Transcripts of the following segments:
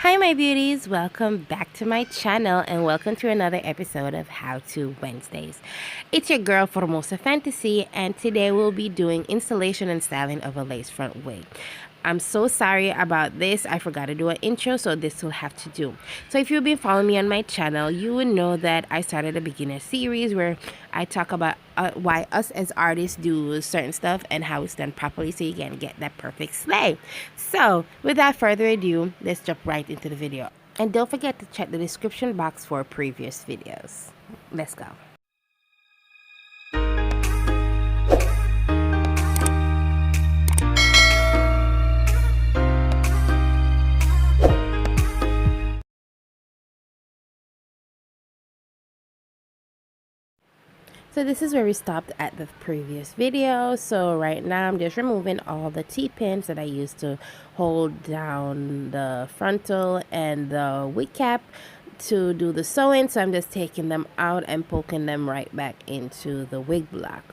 Hi my beauties, welcome back to my channel and welcome to another episode of How To Wednesdays. It's your girl Formosa Fantasy and today we'll be doing installation and styling of a lace front wig. I'm so sorry about this. I forgot to do an intro, so this will have to do. So if you've been following me on my channel, you would know that I started a beginner series where I talk about why us as artists do certain stuff and how it's done properly so you can get that perfect slay. So without further ado, let's jump right into the video. And don't forget to check the description box for previous videos. Let's go. So this is where we stopped at the previous video. So right now I'm just removing all the T-pins that I used to hold down the frontal and the wig cap to do the sewing. So I'm just taking them out and poking them right back into the wig block.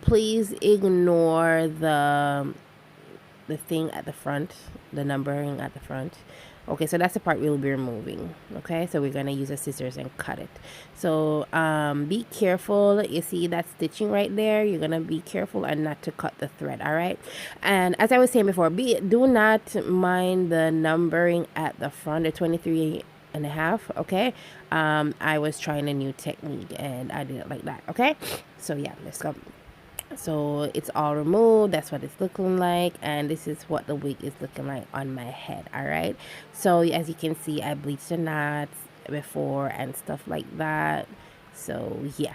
Please ignore the thing at the front, the numbering at the front. Okay, so that's the part we'll be removing. Okay, so we're gonna use the scissors and cut it. So be careful. You see that stitching right there, you're gonna be careful and not to cut the thread. All right, and as I was saying before, do not mind the numbering at the front, the 23.5. Okay, I was trying a new technique and I did it like that. Okay, so yeah, let's go. So it's all removed. That's what it's looking like, and this is what the wig is looking like on my head. All right, so as you can see, I bleached the knots before and stuff like that. So yeah,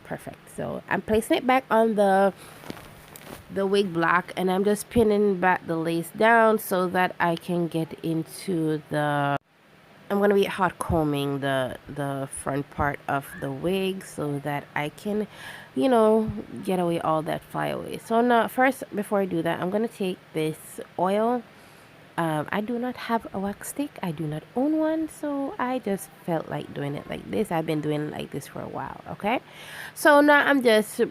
perfect. So I'm placing it back on the wig block and I'm just pinning back the lace down so that I can get into the I'm going to be hot combing the front part of the wig so that I can, get away all that flyaways. So now, first, before I do that, I'm going to take this oil. I do not have a wax stick. I do not own one, so I just felt like doing it like this. I've been doing it like this for a while, okay? So now I'm just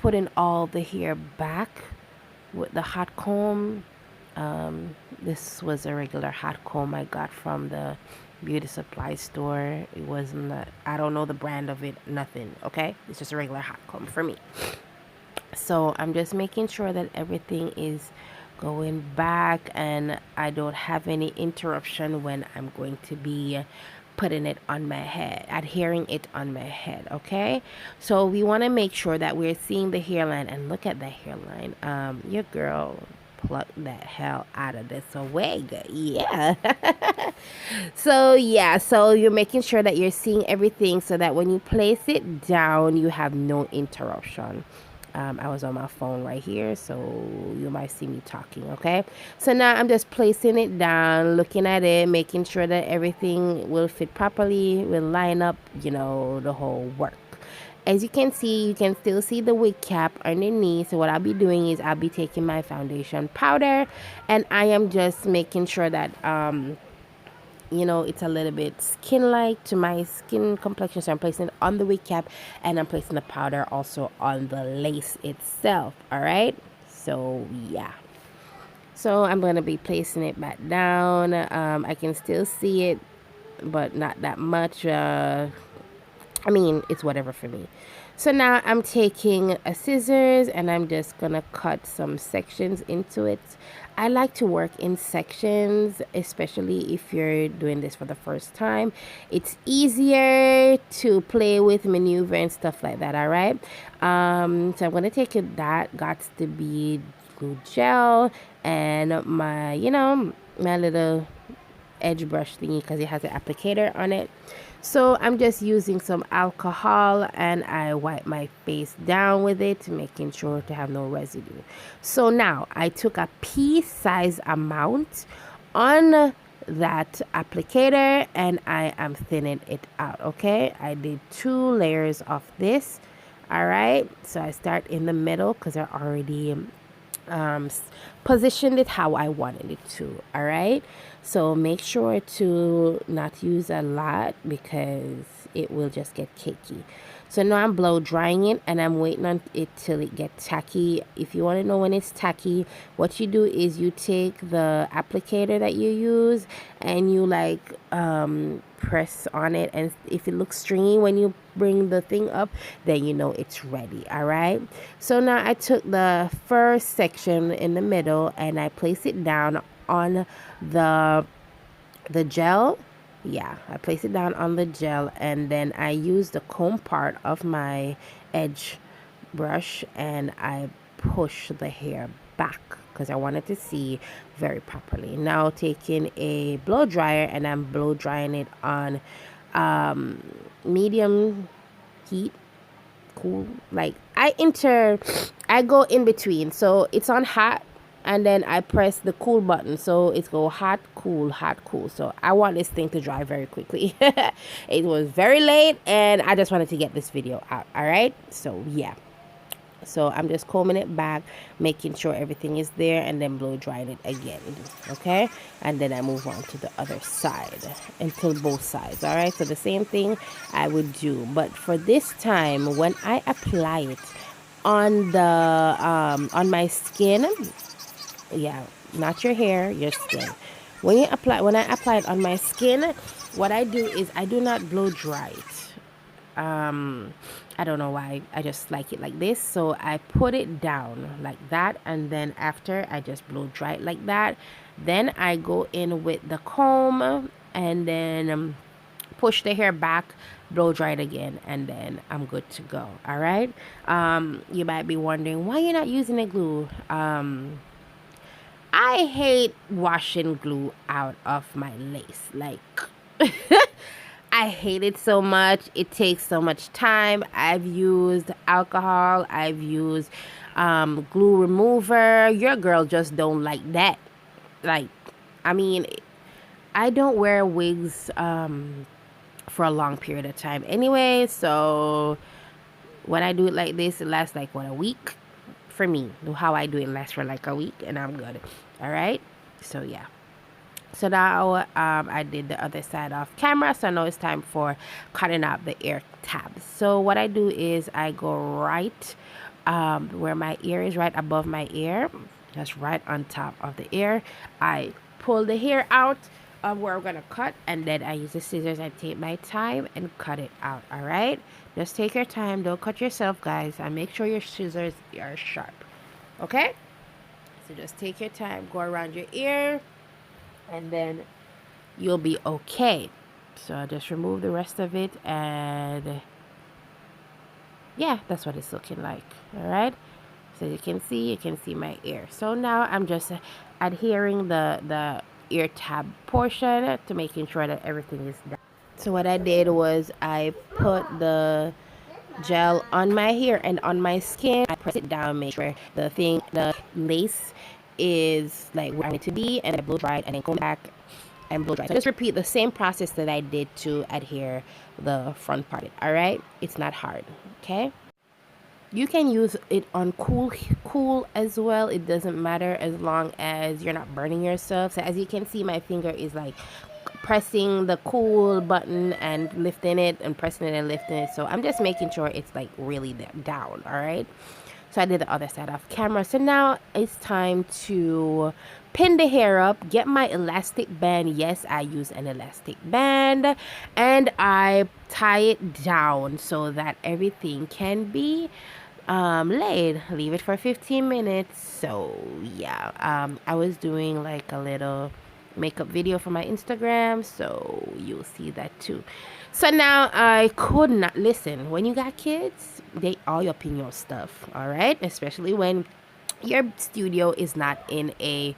putting all the hair back with the hot comb. This was a regular hot comb I got from the beauty supply store. It wasn't I don't know the brand of it, nothing. Okay, it's just a regular hot comb for me. So I'm just making sure that everything is going back and I don't have any interruption when I'm going to be putting it on my head, adhering it on my head. Okay, so we want to make sure that we're seeing the hairline, and look at the hairline. Your girl pluck that hell out of this wig. Yeah. So yeah, so you're making sure that you're seeing everything so that when you place it down you have no interruption. I was on my phone right here, so you might see me talking. Okay, so now I'm just placing it down, looking at it, making sure that everything will fit properly, will line up, the whole work. As you can see, you can still see the wig cap underneath. So what I'll be doing is I'll be taking my foundation powder and I am just making sure that it's a little bit skin-like to my skin complexion. So I'm placing it on the wig cap and I'm placing the powder also on the lace itself. All right, so yeah, so I'm going to be placing it back down. I can still see it, but not that much. It's whatever for me. So now I'm taking a scissors and I'm just gonna cut some sections into it. I like to work in sections, especially if you're doing this for the first time. It's easier to play with, maneuver and stuff like that. All right, so I'm gonna take it, that got to be glue gel and my my little edge brush thingy because it has an applicator on it. So I'm just using some alcohol and I wipe my face down with it, making sure to have no residue. So now I took a pea size amount on that applicator and I am thinning it out. Okay, I did 2 layers of this. All right, so I start in the middle because I already positioned it how I wanted it to. All right, so make sure to not use a lot because it will just get cakey. So now I'm blow drying it, and I'm waiting on it till it gets tacky. If you want to know when it's tacky, what you do is you take the applicator that you use and you like press on it, and if it looks stringy when you bring the thing up, then you know it's ready. All right, so now I took the first section in the middle and I placed it down on the gel. Yeah, I place it down on the gel, and then I use the comb part of my edge brush and I push the hair back because I wanted to see very properly. Now taking a blow dryer, and I'm blow drying it on medium heat, cool. Like I go in between, so it's on hot, and then I press the cool button, so it's go hot, cool, hot, cool. So I want this thing to dry very quickly. It was very late and I just wanted to get this video out. All right, so yeah, so I'm just combing it back, making sure everything is there, and then blow drying it again. Okay, and then I move on to the other side until both sides. All right, so the same thing I would do, but for this time when I apply it on the on my skin, yeah, not your hair, your skin. When I apply it on my skin, what I do is I do not blow dry it. I don't know why, I just like it like this. So I put it down like that, and then after I just blow dry it like that. Then I go in with the comb and then push the hair back, blow dry it again, and then I'm good to go. All right, you might be wondering why you're not using a glue. I hate washing glue out of my lace. Like, I hate it so much. It takes so much time. I've used alcohol. I've used glue remover. Your girl just don't like that. Like, I mean, I don't wear wigs for a long period of time anyway. So when I do it like this, it lasts like, what, a week? For me, how I do it lasts for like a week and I'm good. All right, so yeah, so now I did the other side off camera, so now it's time for cutting out the ear tabs. So what I do is I go right where my ear is, right above my ear, just right on top of the ear. I pull the hair out of where I'm gonna cut, and then I use the scissors and take my time and cut it out. All right, just take your time, don't cut yourself, guys, and make sure your scissors are sharp. Okay, so just take your time, go around your ear, and then you'll be okay. So I just remove the rest of it, and yeah, that's what it's looking like. All right, so you can see my ear. So now I'm just adhering the ear tab portion to making sure that everything is done. So what I did was I put the gel on my hair and on my skin. I press it down, make sure the lace is like where I need to be, and I blow dry it and then go back and blow dry. So just repeat the same process that I did to adhere the front part. All right, it's not hard. Okay, you can use it on cool as well. It doesn't matter as long as you're not burning yourself. So as you can see, my finger is like pressing the cool button and lifting it and pressing it and lifting it. So I'm just making sure it's like really down. All right, so I did the other side off camera. So now it's time to pin the hair up, get my elastic band. Yes, I use an elastic band, and I tie it down so that everything can be laid. Leave it for 15 minutes. So yeah, I was doing like a little makeup video for my Instagram, so you'll see that too. So now I could not listen. When you got kids, they all up in your stuff. All right, especially when your studio is not in a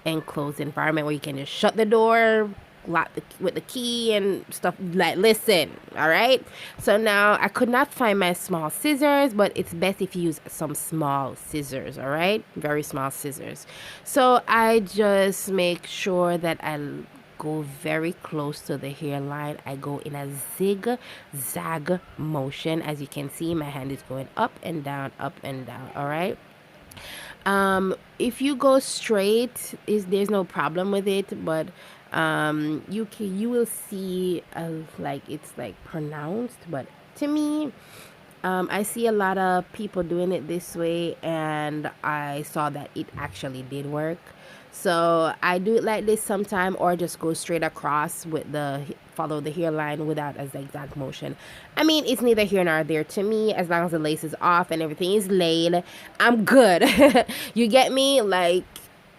enclosed environment where you can just shut the door, lock with the key and stuff. Like, listen, all right. So now I could not find my small scissors, but it's best if you use some small scissors. All right, very small scissors. So I just make sure that I go very close to the hairline. I go in a zigzag motion. As you can see, my hand is going up and down, up and down. All right. If you go straight, there's no problem with it, but you will see like it's like pronounced, but to me I see a lot of people doing it this way, and I saw that it actually did work. So I do it like this sometime, or just go straight across with follow the hairline without a zigzag motion. I mean, it's neither here nor there to me. As long as the lace is off and everything is laid, I'm good. You get me? Like,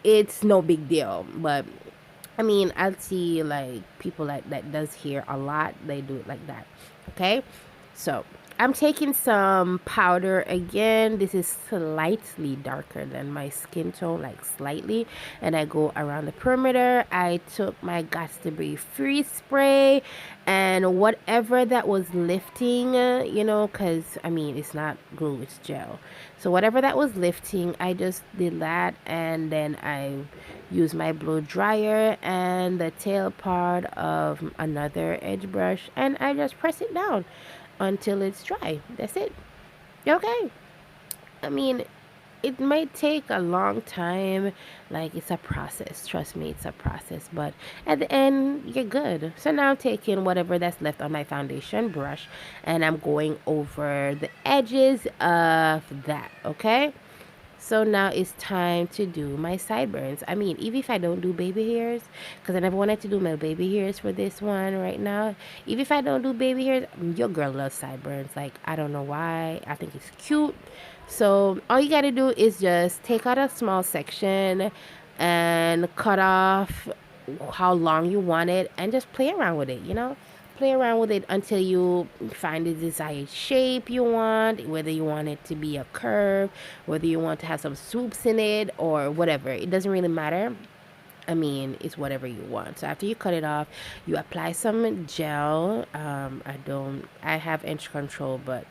it's no big deal. But I mean, I see like people that does hair a lot. They do it like that. Okay, so I'm taking some powder again. This is slightly darker than my skin tone, like slightly. And I go around the perimeter. I took my Got to Breathe Freeze spray and whatever that was lifting, because I mean, it's not glue, it's gel. So whatever that was lifting, I just did that, and then I use my blow dryer and the tail part of another edge brush, and I just press it down until it's dry. That's it. Okay. I mean, it might take a long time. Like, it's a process. Trust me, it's a process. But at the end, you're good. So now I'm taking whatever that's left on my foundation brush, and I'm going over the edges of that. Okay. So now it's time to do my sideburns. I mean, even if I don't do baby hairs, because I never wanted to do my baby hairs for this one right now. Even if I don't do baby hairs, your girl loves sideburns. Like, I don't know why. I think it's cute. So all you got to do is just take out a small section and cut off how long you want it and just play around with it. Play around with it until you find the desired shape you want, whether you want it to be a curve, whether you want to have some swoops in it, or whatever. It doesn't really matter. I mean, it's whatever you want. So after you cut it off, you apply some gel. I have inch control, but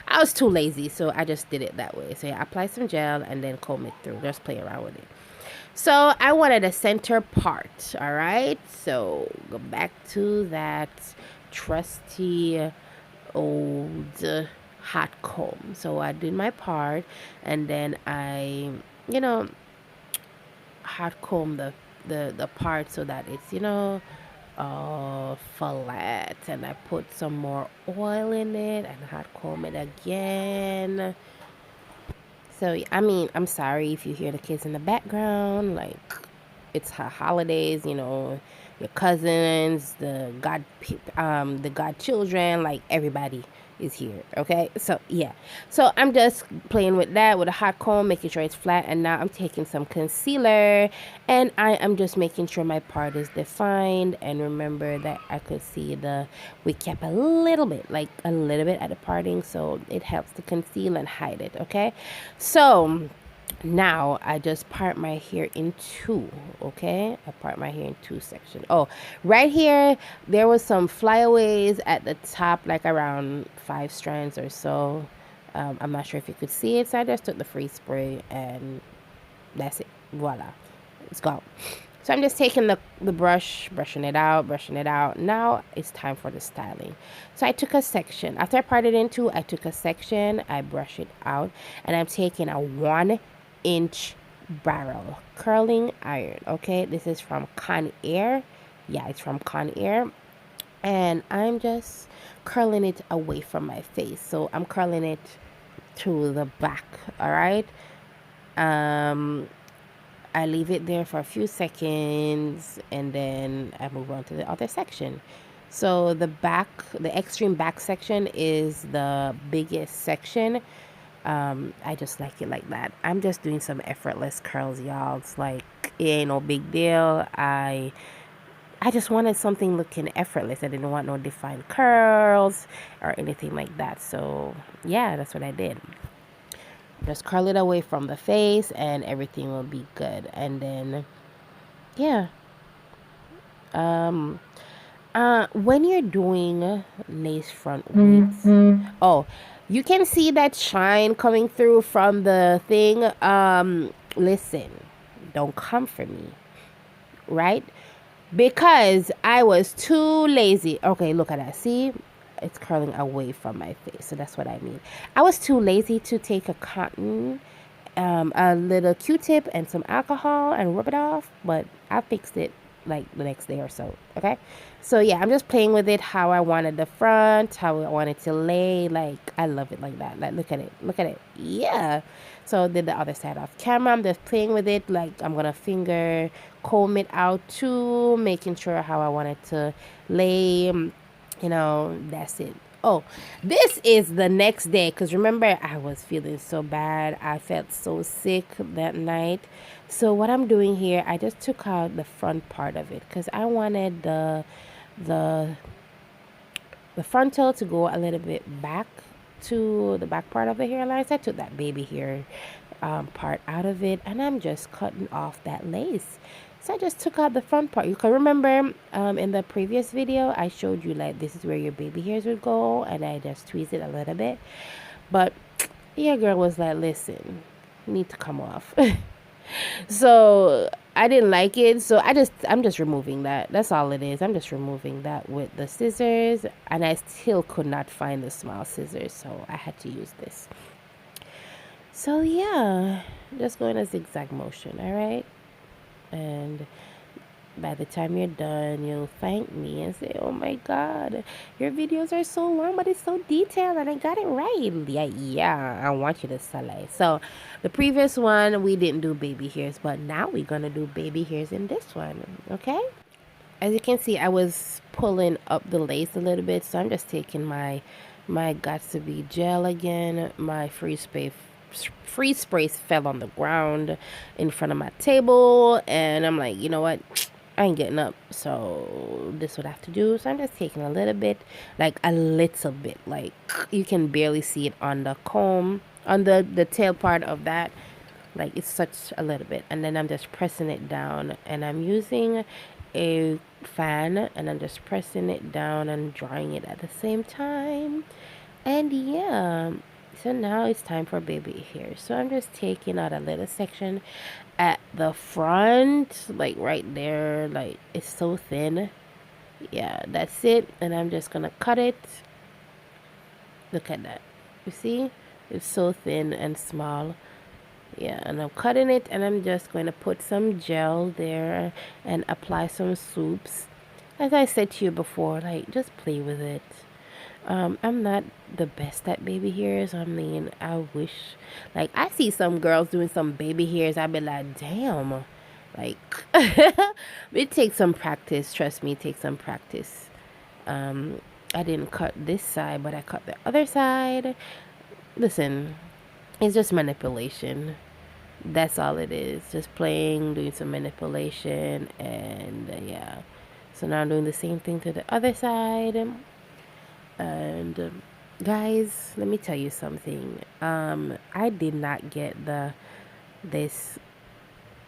I was too lazy, so I just did it that way. So yeah, apply some gel and then comb it through. Just play around with it. So I wanted a center part, all right? So go back to that trusty old hot comb. So I did my part, and then I, hot comb the part so that it's, flat. And I put some more oil in it and hot comb it again. So, I mean, I'm sorry if you hear the kids in the background. Like, it's holidays, your cousins, the godchildren, like everybody is here. Okay, so yeah, so I'm just playing with that with a hot comb, making sure it's flat, and now I'm taking some concealer, and I am just making sure my part is defined. And remember that I could see the wig cap a little bit, like a little bit at the parting, so it helps to conceal and hide it. Okay, so now I just part my hair in two. Okay, I part my hair in two sections. Oh, right here there was some flyaways at the top, like around 5 strands or so. I'm not sure if you could see it, so I just took the free spray and that's it. Voila, it's gone. So I'm just taking the brush, brushing it out. Now it's time for the styling. So I took a section. After I parted in two, I took a section, I brush it out, and I'm taking a 1-inch barrel curling iron. Okay, this is from Conair. Yeah, it's from Conair. And I'm just curling it away from my face. So I'm curling it to the back. All right. I leave it there for a few seconds, and then I move on to the other section. So the extreme back section is the biggest section. I just like it like that. I'm just doing some effortless curls, y'all. It's like, it ain't no big deal. I just wanted something looking effortless. I didn't want no defined curls or anything like that. So yeah, that's what I did. Just curl it away from the face and everything will be good. And then yeah, when you're doing lace front wigs, oh, you can see that shine coming through from the thing. Listen, don't come for me, right? Because I was too lazy. Okay, look at that. See, it's curling away from my face. So that's what I mean. I was too lazy to take a cotton, a little Q-tip and some alcohol and rub it off. But I fixed it. like the next day or so. Okay, so yeah, I'm just playing with it how I wanted the front, how I wanted to lay. Like I love it like that. Like look at it, look at it. Yeah. So did the other side off camera. I'm just playing with it. Like I'm gonna finger comb it out too, making sure how I want it to lay. That's it. Oh, this is the next day because remember, I was feeling so bad. I felt so sick that night. So, what I'm doing here, I just took out the front part of it because I wanted the, the frontal to go a little bit back to the back part of the hairline. So I took that baby hair part out of it and I'm just cutting off that lace. So I just took out the front part. You can remember in the previous video I showed you like this is where your baby hairs would go and I just tweezed it a little bit. But your girl was like, listen, you need to come off. So I didn't like it. So I'm just removing that. That's all it is. I'm just removing that with the scissors and I still could not find the small scissors. So I had to use this. So yeah, just go in a zigzag motion, all right? And by the time you're done, you'll thank me and say, oh my God, your videos are so long, but it's so detailed and I got it right. Yeah, I want you to salay. So the previous one, we didn't do baby hairs, but now we're going to do baby hairs in this one, okay? As you can see, I was pulling up the lace a little bit, so I'm just taking my Got to Be gel again, my free sprays fell on the ground in front of my table and I'm like, you know what, I ain't getting up, so this would have to do. So I'm just taking a little bit, like a little bit, like you can barely see it on the comb, on the tail part of that, like it's such a little bit, and then I'm just pressing it down and I'm using a fan and I'm just pressing it down and drying it at the same time. And yeah, so now it's time for baby hair. So I'm just taking out a little section at the front, like right there, like it's so thin. Yeah, that's it. And I'm just gonna cut it. Look at that. You see? It's so thin and small. Yeah, and I'm cutting it and I'm just going to put some gel there and apply some swoops. As I said to you before, like just play with it. I'm not the best at baby hairs. I mean, I wish, like, I see some girls doing some baby hairs. I'd be like, damn, like, it takes some practice. Trust me, it takes some practice. I didn't cut this side, but I cut the other side. Listen, it's just manipulation. That's all it is. Just playing, doing some manipulation, and yeah. So now I'm doing the same thing to the other side. And guys, let me tell you something. I did not get this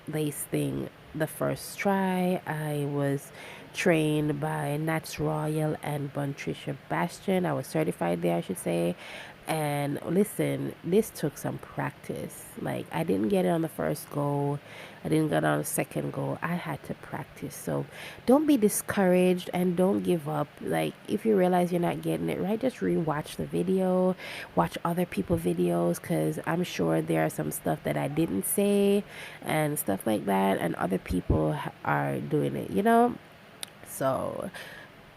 lace thing the first try. I was trained by Nats Royal and Bontricia Bastion. I was certified there, I should say. And listen, this took some practice. Like, I didn't get it on the first go. I didn't get it on the second go. I had to practice. So don't be discouraged and don't give up. Like, if you realize you're not getting it right, just rewatch the video. Watch other people's videos because I'm sure there are some stuff that I didn't say and stuff like that. And other people are doing it, you know? So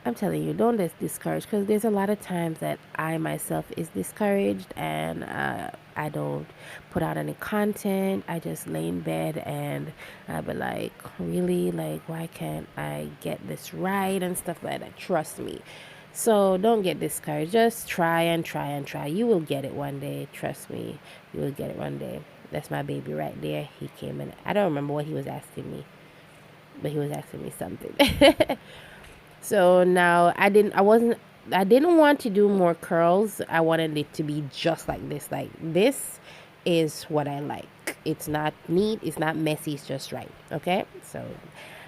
I'm telling you, don't get discouraged because there's a lot of times that I myself is discouraged and I don't put out any content. I just lay in bed and I'll be like, really? Like, why can't I get this right and stuff like that? Trust me. So don't get discouraged. Just try and try and try. You will get it one day. Trust me. You will get it one day. That's my baby right there. He came in. I don't remember what he was asking me, but he was asking me something. So now I didn't want to do more curls. I wanted it to be just like this. Like, this is what I like. It's not neat, it's not messy, it's just right. Okay? So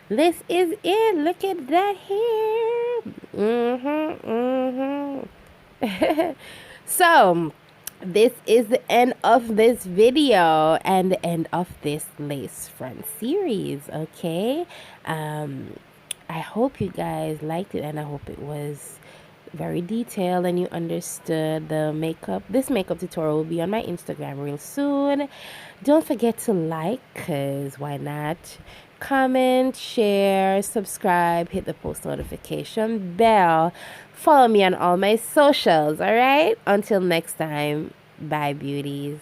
this is it. Look at that hair. So this is the end of this video and the end of this lace front series. Okay? I hope you guys liked it and I hope it was very detailed and you understood the makeup. This makeup tutorial will be on my Instagram real soon. Don't forget to like, because why not? comment, share, subscribe, hit the post notification bell. Follow me on all my socials, all right? Until next time, bye, beauties.